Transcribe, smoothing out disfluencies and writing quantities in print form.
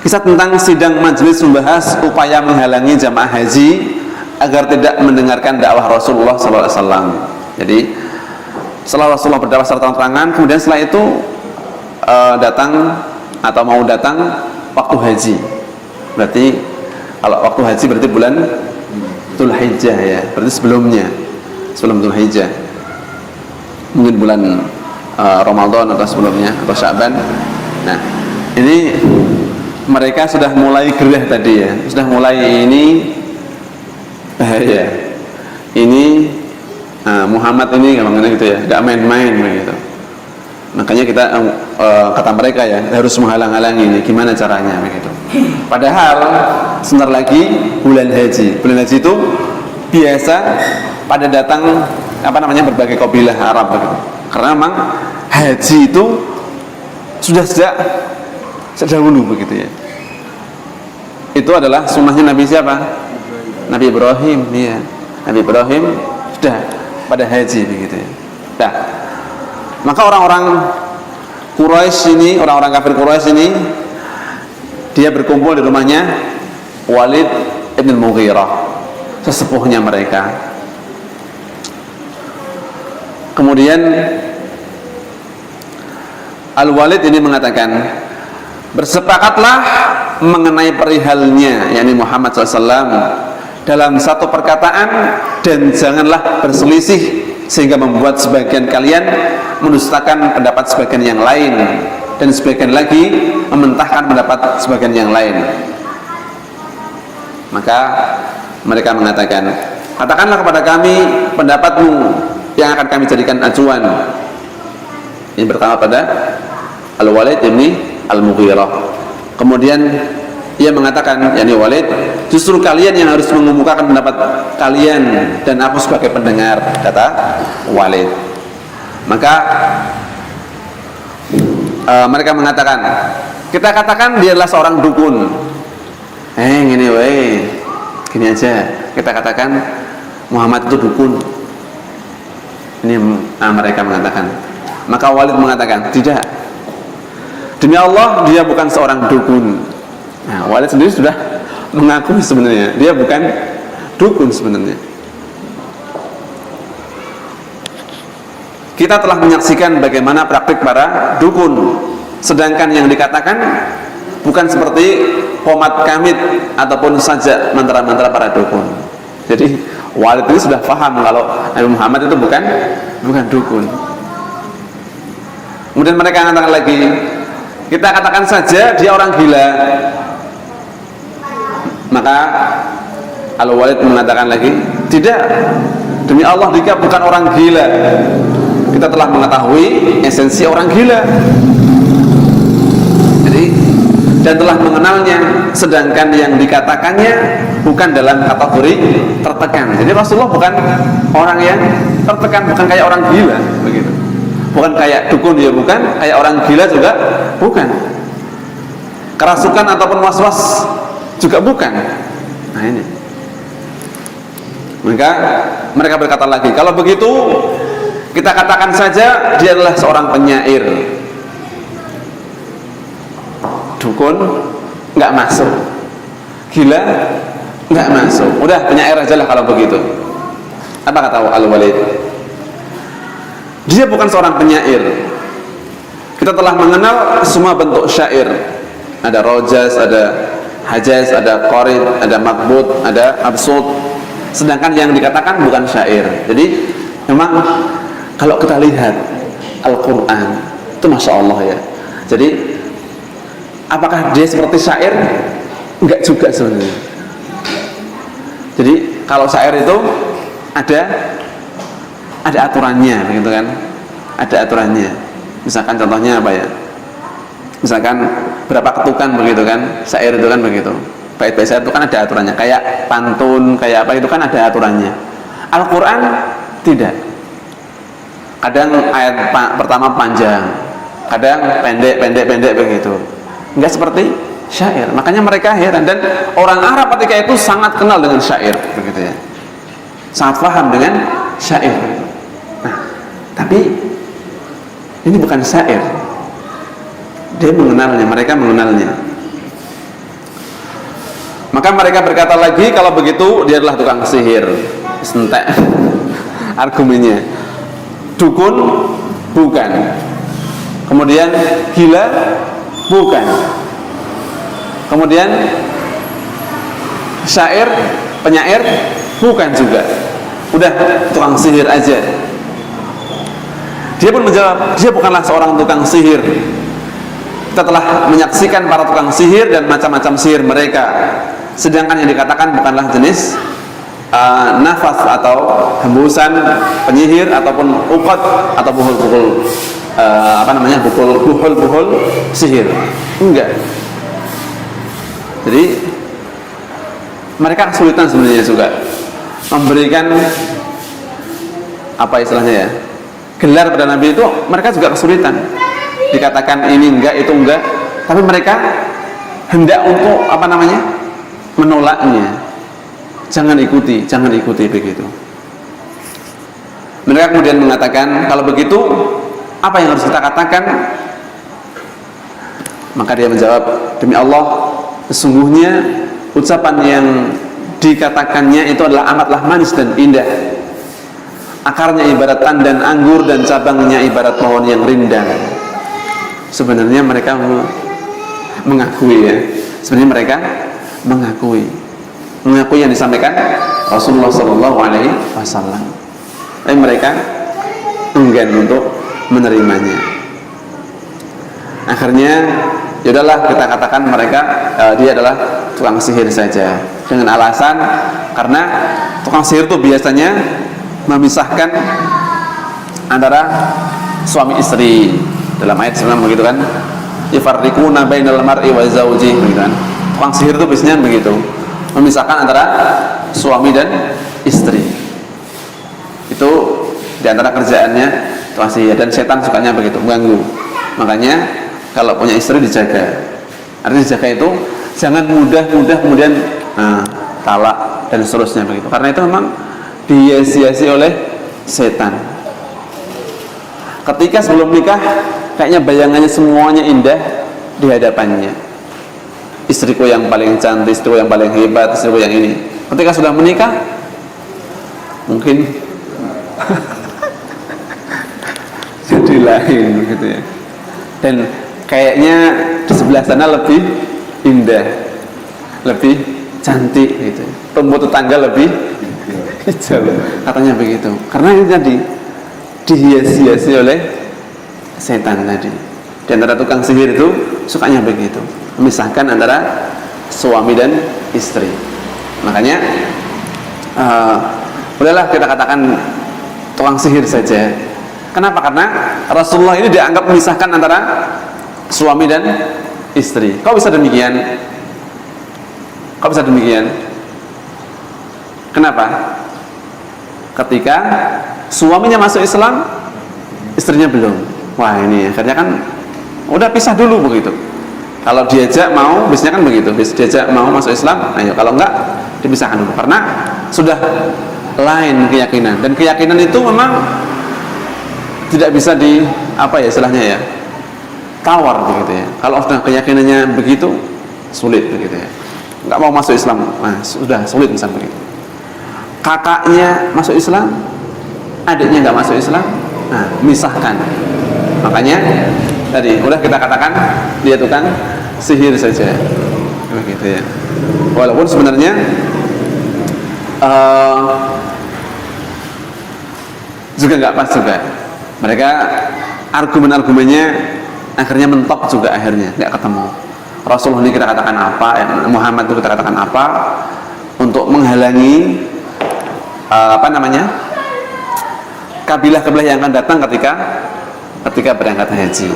Kisah tentang sidang majelis membahas upaya menghalangi jamaah haji agar tidak mendengarkan dakwah Rasulullah SAW. Jadi setelah Rasulullah berdakwah secara terang-terangan, kemudian setelah itu datang atau mau datang waktu haji. Berarti kalau waktu haji berarti bulan Dzulhijjah ya. Berarti sebelum Dzulhijjah. Mungkin bulan Ramadan atau sebelumnya atau Sya'ban. Nah, ini mereka sudah mulai gerah tadi ya. Sudah mulai ini bahaya. Ini Muhammad ini memang gitu ya, tidak main-main begitu. Makanya kita kata mereka ya, harus menghalang-halangi ini. Gimana caranya begitu. Padahal sebentar lagi bulan haji. Bulan haji itu biasa pada datang berbagai kabilah Arab begitu. Karena memang haji itu sudah sejak dahulu begitu ya. Itu adalah sunnahnya Nabi siapa? Nabi Ibrahim ya. Nabi Ibrahim sudah pada haji begitu ya. Nah, maka orang-orang Quraisy ini, orang-orang kafir Quraisy ini, dia berkumpul di rumahnya Walid ibn Mughirah, sesepuhnya mereka. Kemudian Al-Walid ini mengatakan, bersepakatlah mengenai perihalnya, yakni Muhammad SAW, dalam satu perkataan, dan janganlah berselisih sehingga membuat sebagian kalian mendustakan pendapat sebagian yang lain, dan sebagian lagi mementahkan pendapat sebagian yang lain. Maka mereka mengatakan, katakanlah kepada kami pendapatmu yang akan kami jadikan acuan. Ini pertama pada Al-Walid ini Al-Mughirah. Kemudian ia mengatakan, yakni Walid, justru kalian yang harus mengemukakan pendapat kalian dan aku sebagai pendengar, kata Walid. Maka mereka mengatakan, kita katakan dia adalah seorang dukun. Gini aja, kita katakan Muhammad itu dukun. Ini mereka mengatakan. Maka Walid mengatakan, tidak, demi Allah dia bukan seorang dukun. Nah, Walid sendiri sudah mengakui sebenarnya dia bukan dukun sebenarnya. Kita telah menyaksikan bagaimana praktik para dukun, sedangkan yang dikatakan bukan seperti pomat kamit ataupun saja mantra-mantra para dukun. Jadi Walid ini sudah paham kalau Nabi Muhammad itu bukan dukun. Kemudian mereka mengatakan lagi, kita katakan saja dia orang gila. Maka Al-Walid mengatakan lagi, tidak, demi Allah dia bukan orang gila. Kita telah mengetahui esensi orang gila. Jadi, dan telah mengenalnya, sedangkan yang dikatakannya bukan dalam kategori tertekan. Jadi Rasulullah bukan orang yang tertekan, bukan kayak orang gila begitu. Bukan kayak dukun dia bukan, kayak orang gila juga bukan. Kerasukan ataupun was-was juga bukan. Nah ini. Maka mereka berkata lagi, kalau begitu kita katakan saja dia adalah seorang penyair. Dukun nggak masuk, gila nggak masuk. Udah penyair aja lah kalau begitu. Apa kata Al-Walid? Dia bukan seorang penyair. Kita telah mengenal semua bentuk syair. Ada rojas, ada hajaz, ada qarid, ada makbut, ada absud. Sedangkan yang dikatakan bukan syair. Jadi memang kalau kita lihat Al-Quran itu Masya Allah ya. Jadi apakah dia seperti syair? Enggak juga sebenarnya. Jadi kalau syair itu ada aturannya begitu kan, ada aturannya. Misalkan contohnya apa ya, misalkan berapa ketukan begitu kan, syair itu kan begitu, bait-bait syair itu kan ada aturannya, kayak pantun, kayak apa itu kan ada aturannya. Al-Quran tidak, kadang ayat pertama panjang, kadang pendek begitu, enggak seperti syair. Makanya mereka heran, dan orang Arab ketika itu sangat kenal dengan syair begitu ya, sangat paham dengan syair. Nah, tapi ini bukan syair. Dia mengenalnya, mereka mengenalnya. Maka mereka berkata lagi, kalau begitu dia adalah tukang sihir. Sentek argumennya. Dukun bukan, kemudian gila bukan, kemudian syair, penyair bukan juga, udah tukang sihir aja. Dia pun menjawab, dia bukanlah seorang tukang sihir. Kita telah menyaksikan para tukang sihir dan macam-macam sihir mereka, sedangkan yang dikatakan bukanlah jenis nafas atau hembusan penyihir ataupun uqad atau buhul-buhul buhul sihir, enggak. Jadi mereka kesulitan sebenarnya juga memberikan apa istilahnya ya, gelar pada Nabi itu. Mereka juga kesulitan, dikatakan ini enggak, itu enggak, tapi mereka hendak untuk menolaknya. Jangan ikuti begitu. Mereka kemudian mengatakan, kalau begitu apa yang harus kita katakan? Maka dia menjawab, demi Allah, sesungguhnya ucapan yang dikatakannya itu adalah amatlah manis dan indah. Akarnya ibarat tandan anggur dan cabangnya ibarat pohon yang rindang. Sebenarnya mereka mengakui ya. Sebenarnya mereka mengakui yang disampaikan Rasulullah SAW. Tapi mereka enggan untuk menerimanya. Akhirnya yaudahlah, kita katakan mereka dia adalah tukang sihir saja, dengan alasan karena tukang sihir itu biasanya memisahkan antara suami istri. Dalam ayat 9 begitu kan, yafarriquna bainal mar'i wa zawji, begitu kan. Tukang sihir itu biasanya begitu, memisahkan antara suami dan istri. Itu diantara kerjaannya tukang sihir, dan setan sukanya begitu, mengganggu. Makanya kalau punya istri dijaga. Artinya dijaga itu jangan mudah kemudian talak dan seterusnya begitu. Karena itu memang dihiasi oleh setan. Ketika sebelum nikah kayaknya bayangannya semuanya indah di hadapannya. Istriku yang paling cantik, istriku yang paling hebat, istriku yang ini. Ketika sudah menikah mungkin jadi lain gitu ya. Dan kayaknya di sebelah sana lebih indah, lebih cantik gitu. Rumput tetangga lebih hijau, katanya begitu. Karena ini tadi dihiasi oleh setan tadi. Di antara tukang sihir itu sukanya begitu, memisahkan antara suami dan istri. Makanya udahlah kita katakan tukang sihir saja. Kenapa? Karena Rasulullah ini dianggap memisahkan antara suami dan istri. Kok bisa demikian? Kenapa? Ketika suaminya masuk Islam, istrinya belum. Wah, ini akhirnya kan udah pisah dulu begitu. Kalau diajak mau, biasanya kan begitu. Diajak mau masuk Islam, ayo. Kalau enggak, dipisahkan dulu. Karena sudah lain keyakinan. Dan keyakinan itu memang tidak bisa istilahnya ya, tawar begitu ya. Kalau sudah keyakinannya begitu, sulit begitu ya. Enggak mau masuk Islam, nah sudah sulit misalnya begitu. Kakaknya masuk Islam, adiknya enggak masuk Islam, nah misahkan. Makanya tadi udah kita katakan dia tukang sihir saja begitu ya. Walaupun sebenarnya juga nggak pas juga. Mereka argumen-argumennya akhirnya mentok juga, akhirnya nggak ketemu. Rasulullah ini kita katakan apa, Muhammad itu kita katakan apa, untuk menghalangi kabilah-kabilah yang akan datang ketika berangkat haji.